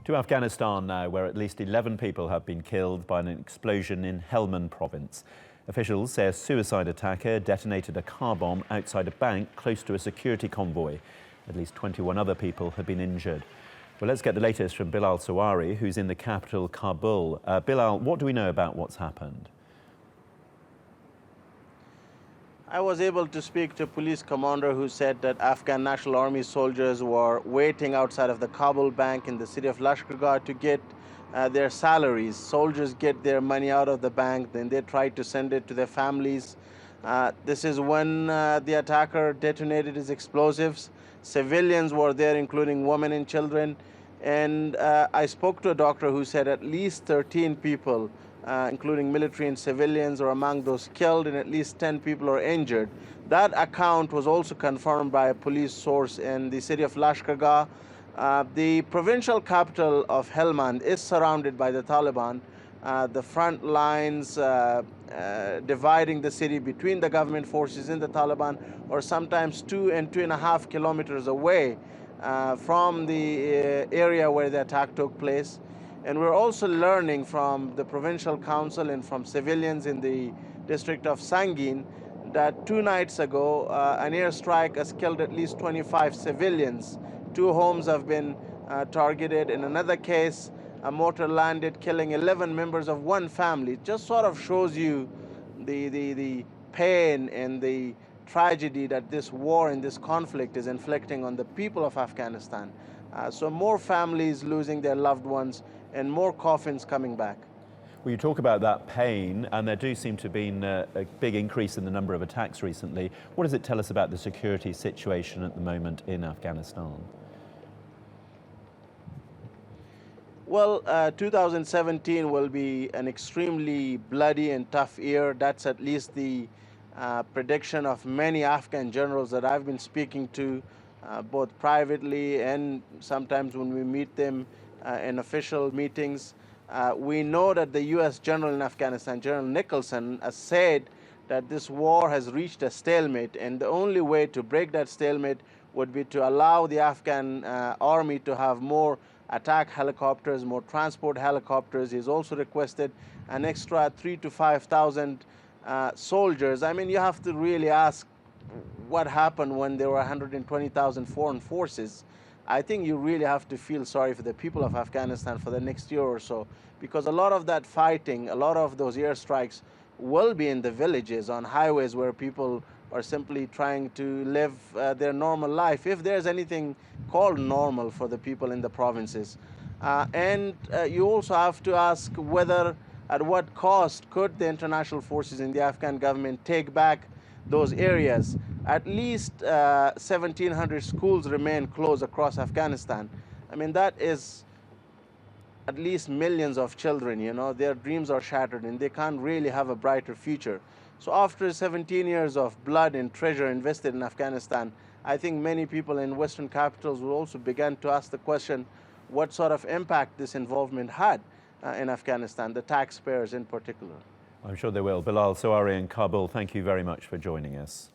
To Afghanistan now, where at least 11 people have been killed by an explosion in Helmand province. Officials say a suicide attacker detonated a car bomb outside a bank close to a security convoy. At least 21 other people have been injured. Well, let's get the latest from Bilal Sawari, who's in the capital, Kabul. Bilal, what do we know about what's happened? I was able to speak to a police commander who said that Afghan National Army soldiers were waiting outside of the Kabul bank in the city of Lashkargah to get their salaries. Soldiers get their money out of the bank, then they try to send it to their families. This is when the attacker detonated his explosives. Civilians were there, including women and children. And I spoke to a doctor who said at least 13 people, including military and civilians, are among those killed, and at least 10 people are injured. That account was also confirmed by a police source in the city of Lashkargah. The provincial capital of Helmand is surrounded by the Taliban. The front lines dividing the city between the government forces and the Taliban are sometimes 2 and 2.5 kilometers away from the area where the attack took place. And we're also learning from the provincial council and from civilians in the district of Sangin that 2 nights ago, an airstrike has killed at least 25 civilians. 2 homes have been targeted. In another case, a mortar landed, killing 11 members of 1 family. It just sort of shows you the pain and the tragedy that this war and this conflict is inflicting on the people of Afghanistan. So more families losing their loved ones and more coffins coming back. Well, you talk about that pain, and there do seem to have been a big increase in the number of attacks recently. What does it tell us about the security situation at the moment in Afghanistan? Well, 2017 will be an extremely bloody and tough year. That's at least the prediction of many Afghan generals that I've been speaking to, both privately and sometimes when we meet them in official meetings. We know that the U.S. general in Afghanistan, General Nicholson, has said that this war has reached a stalemate, and the only way to break that stalemate would be to allow the Afghan army to have more attack helicopters, more transport helicopters. He's also requested an extra 3,000 to 5,000 soldiers. I mean, you have to really ask what happened when there were 120,000 foreign forces. I think you really have to feel sorry for the people of Afghanistan for the next year or so, because a lot of that fighting, a lot of those airstrikes will be in the villages, on highways where people are simply trying to live their normal life, if there's anything called normal for the people in the provinces. And you also have to ask whether, at what cost could the international forces in the Afghan government take back those areas. At least 1,700 schools remain closed across Afghanistan. I mean, that is at least millions of children, you know, their dreams are shattered and they can't really have a brighter future. So after 17 years of blood and treasure invested in Afghanistan, I think many people in Western capitals will also begin to ask the question what sort of impact this involvement had in Afghanistan, the taxpayers in particular. I'm sure they will. Bilal Sawari in Kabul, thank you very much for joining us.